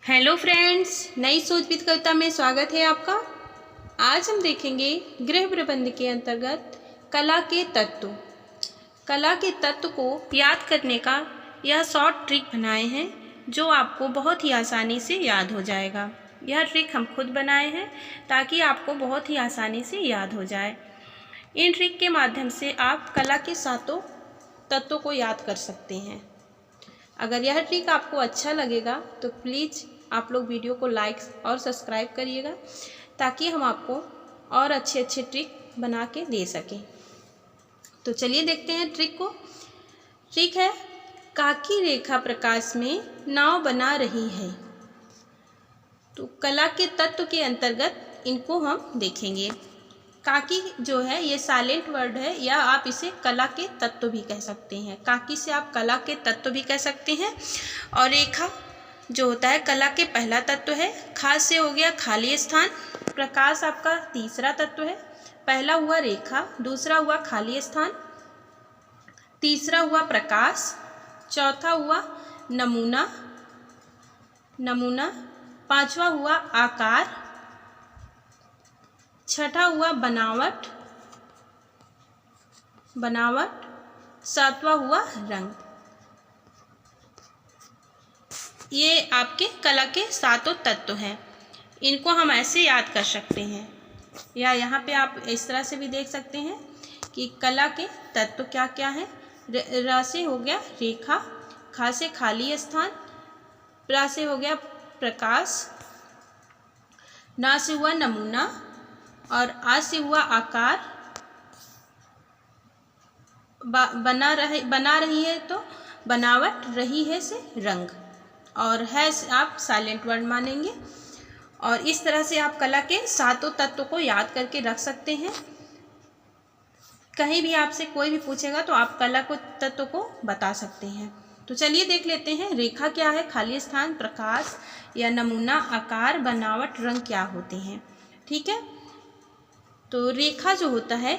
Hello friends, नई सोचविद कविता में स्वागत है आपका। आज हम देखेंगे गृह प्रबंध के अंतर्गत कला के तत्व। कला के तत्व को याद करने का यह शॉर्ट ट्रिक बनाए हैं जो आपको बहुत ही आसानी से याद हो जाएगा। यह ट्रिक हम खुद बनाए हैं ताकि आपको बहुत ही आसानी से याद हो जाए। इन ट्रिक के माध्यम से आप कला के सातों तत्वों को याद कर सकते हैं। अगर यह ट्रिक आपको अच्छा लगेगा तो प्लीज़ आप लोग वीडियो को लाइक और सब्सक्राइब करिएगा ताकि हम आपको और अच्छे अच्छे ट्रिक बना के दे सकें। तो चलिए देखते हैं ट्रिक को। ट्रिक है, काकी रेखा प्रकाश में नाव बना रही है। तो कला के तत्व के अंतर्गत इनको हम देखेंगे। काकी जो है ये साइलेंट वर्ड है या आप इसे कला के तत्व भी कह सकते हैं। काकी से आप कला के तत्व भी कह सकते हैं। और रेखा जो होता है कला के पहला तत्व है। खास से हो गया खाली स्थान। प्रकाश आपका तीसरा तत्व है। पहला हुआ रेखा, दूसरा हुआ खाली स्थान, तीसरा हुआ प्रकाश, चौथा हुआ नमूना, पांचवा हुआ आकार, छठा हुआ बनावट, सातवां हुआ रंग। ये आपके कला के सातों तत्व हैं। इनको हम ऐसे याद कर सकते हैं या यहाँ पे आप इस तरह से भी देख सकते हैं कि कला के तत्व क्या क्या हैं। र से हो गया रेखा, खा से खाली स्थान, प्रा से हो गया प्रकाश, ना से हुआ नमूना और आ से हुआ आकार, बना रही है तो बनावट, रही है से रंग, और है से आप साइलेंट वर्ड मानेंगे। और इस तरह से आप कला के सातों तत्वों को याद करके रख सकते हैं। कहीं भी आपसे कोई भी पूछेगा तो आप कला को तत्व को बता सकते हैं। तो चलिए देख लेते हैं रेखा क्या है, खाली स्थान, प्रकाश या नमूना, आकार, बनावट, रंग क्या होते हैं। ठीक है, तो रेखा जो होता है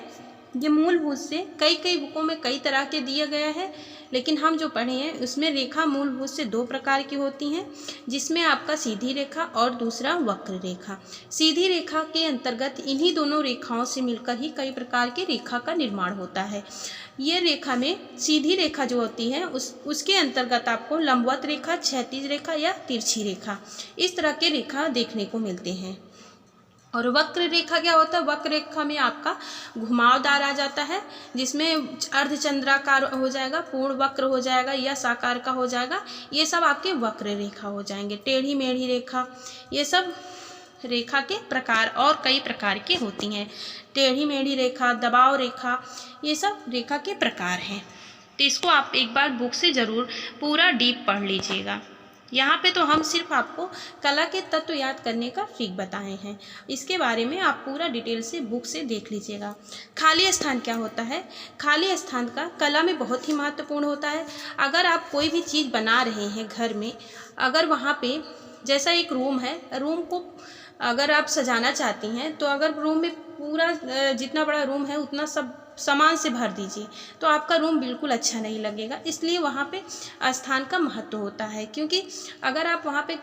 ये मूलभूत से कई बुकों में कई तरह के दिया गया है, लेकिन हम जो पढ़े हैं उसमें रेखा मूलभूत से दो प्रकार की होती हैं, जिसमें आपका सीधी रेखा और दूसरा वक्र रेखा। सीधी रेखा के अंतर्गत इन्हीं दोनों रेखाओं से मिलकर ही कई प्रकार की रेखा का निर्माण होता है। ये रेखा में सीधी रेखा जो होती है उसके अंतर्गत आपको लंबवत रेखा, क्षैतिज रेखा या तिरछी रेखा, इस तरह के रेखा देखने को मिलते हैं। और वक्र रेखा क्या होता है, वक्र रेखा में आपका घुमावदार आ जाता है, जिसमें अर्धचंद्राकार हो जाएगा, पूर्ण वक्र हो जाएगा या साकार का हो जाएगा। ये सब आपके वक्र रेखा हो जाएंगे। टेढ़ी मेढ़ी रेखा, ये सब रेखा के प्रकार और कई प्रकार की होती हैं। टेढ़ी मेढ़ी रेखा, दबाव रेखा, ये सब रेखा के प्रकार हैं। तो इसको आप एक बार बुक से ज़रूर पूरा डीप पढ़ लीजिएगा। यहाँ पे तो हम सिर्फ आपको कला के तत्व याद करने का ट्रिक बताए हैं। इसके बारे में आप पूरा डिटेल से बुक से देख लीजिएगा। खाली स्थान क्या होता है, खाली स्थान का कला में बहुत ही महत्वपूर्ण होता है। अगर आप कोई भी चीज़ बना रहे हैं घर में, अगर वहाँ पे जैसा एक रूम है, रूम को अगर आप सजाना चाहती हैं तो अगर रूम में पूरा जितना बड़ा रूम है उतना सब सामान से भर दीजिए तो आपका रूम बिल्कुल अच्छा नहीं लगेगा। इसलिए वहाँ पे स्थान का महत्व होता है, क्योंकि अगर आप वहाँ पे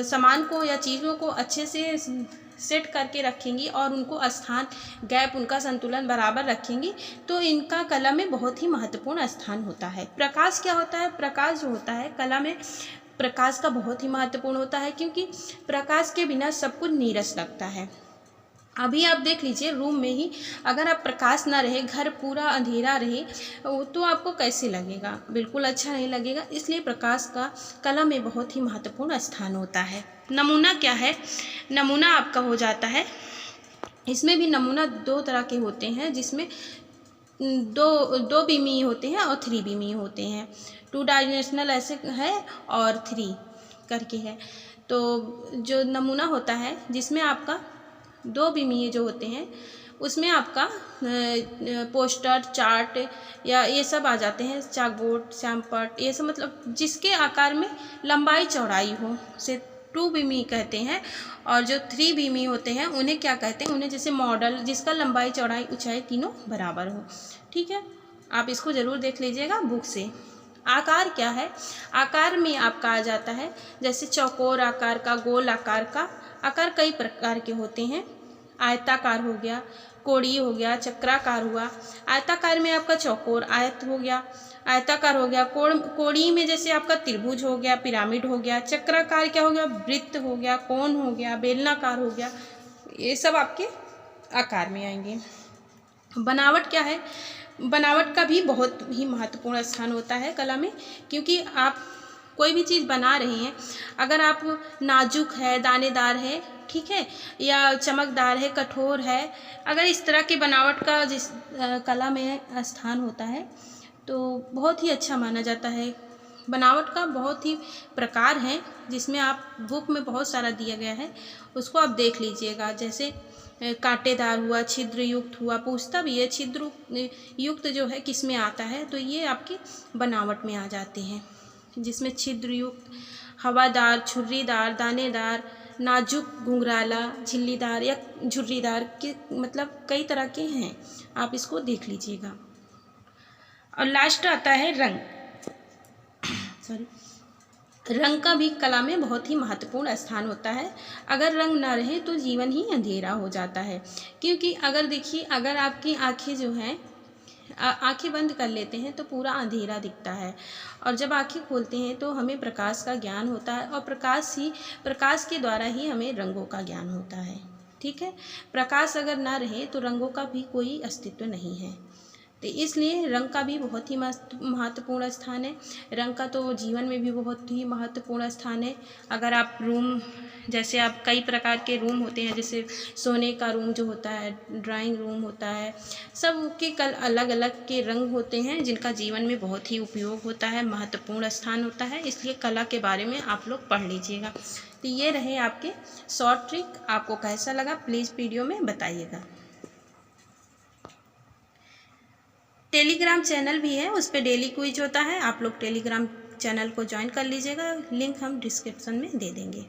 सामान को या चीज़ों को अच्छे से सेट करके रखेंगी और उनको स्थान गैप, उनका संतुलन बराबर रखेंगी तो इनका कला में बहुत ही महत्वपूर्ण स्थान होता है। प्रकाश क्या होता है, प्रकाश जो होता है कला में प्रकाश का बहुत ही महत्वपूर्ण होता है, क्योंकि प्रकाश के बिना सब कुछ नीरस लगता है। अभी आप देख लीजिए रूम में ही अगर आप प्रकाश ना रहे, घर पूरा अंधेरा रहे तो आपको कैसे लगेगा, बिल्कुल अच्छा नहीं लगेगा। इसलिए प्रकाश का कला में बहुत ही महत्वपूर्ण स्थान होता है। नमूना क्या है, नमूना आपका हो जाता है, इसमें भी नमूना दो तरह के होते हैं, जिसमें दो बीमीय होते हैं और 3 बीमीय होते हैं। 2 डायमेंशनल ऐसे है और 3 करके है। तो जो नमूना होता है जिसमें आपका 2 बीमीय जो होते हैं उसमें आपका पोस्टर, चार्ट या ये सब आ जाते हैं, चाकबोर्ड, श्यामपट्ट, ये सब मतलब जिसके आकार में लंबाई चौड़ाई हो से 2 बीमी कहते हैं। और जो 3 बीमी होते हैं उन्हें क्या कहते हैं, उन्हें जैसे मॉडल, जिसका लंबाई चौड़ाई ऊंचाई तीनों बराबर हो। ठीक है, आप इसको ज़रूर देख लीजिएगा बुक से। आकार क्या है? आकार में आपका आ जाता है जैसे चौकोर आकार का, गोल आकार का। आकार कई प्रकार के होते हैं। आयताकार हो गया, कोणीय हो गया, चक्राकार हुआ। आयताकार में आपका चौकोर आयत हो गया, आयताकार हो गया। कोणीय में जैसे आपका त्रिभुज हो गया, पिरामिड हो गया। चक्राकार क्या हो गया? वृत्त हो गया, कोण हो गया, बेलनाकार हो गया। ये सब आपके आकार में आएंगे। बनावट क्या है? बनावट का भी बहुत ही महत्वपूर्ण स्थान होता है कला में, क्योंकि आप कोई भी चीज़ बना रहे हैं, अगर आप नाजुक है, दानेदार है, ठीक है, या चमकदार है, कठोर है, अगर इस तरह की बनावट का जिस कला में स्थान होता है तो बहुत ही अच्छा माना जाता है। बनावट का बहुत ही प्रकार हैं, जिसमें आप बुक में बहुत सारा दिया गया है, उसको आप देख लीजिएगा। जैसे कांटेदार हुआ, छिद्र युक्त हुआ, पूछता भी है छिद्र युक्त जो है किस में आता है, तो ये आपकी बनावट में आ जाते हैं, जिसमें छिद्र युक्त, हवादार, छुर्रीदार, दानेदार, नाजुक, घुंघराला, झिल्लीदार या झुर्रीदार के मतलब कई तरह के हैं, आप इसको देख लीजिएगा। और लास्ट आता है रंग। रंग का भी कला में बहुत ही महत्वपूर्ण स्थान होता है। अगर रंग ना रहे तो जीवन ही अंधेरा हो जाता है, क्योंकि अगर देखिए, अगर आपकी आंखें जो हैं, आंखें बंद कर लेते हैं तो पूरा अंधेरा दिखता है, और जब आंखें खोलते हैं तो हमें प्रकाश का ज्ञान होता है, और प्रकाश के द्वारा ही हमें रंगों का ज्ञान होता है। ठीक है, प्रकाश अगर ना रहे तो रंगों का भी कोई अस्तित्व नहीं है। तो इसलिए रंग का भी बहुत ही महत्वपूर्ण स्थान है। रंग का तो जीवन में भी बहुत ही महत्वपूर्ण स्थान है। अगर आप रूम, जैसे आप कई प्रकार के रूम होते हैं, जैसे सोने का रूम जो होता है, ड्राइंग रूम होता है, सब के कल अलग अलग के रंग होते हैं, जिनका जीवन में बहुत ही उपयोग होता है, महत्वपूर्ण स्थान होता है। इसलिए कला के बारे में आप लोग पढ़ लीजिएगा। तो ये रहे आपके शॉर्ट ट्रिक। आपको कैसा लगा प्लीज़ वीडियो में बताइएगा। टेलीग्राम चैनल भी है, उस पर डेली क्विज होता है, आप लोग टेलीग्राम चैनल को ज्वाइन कर लीजिएगा। लिंक हम डिस्क्रिप्शन में दे देंगे।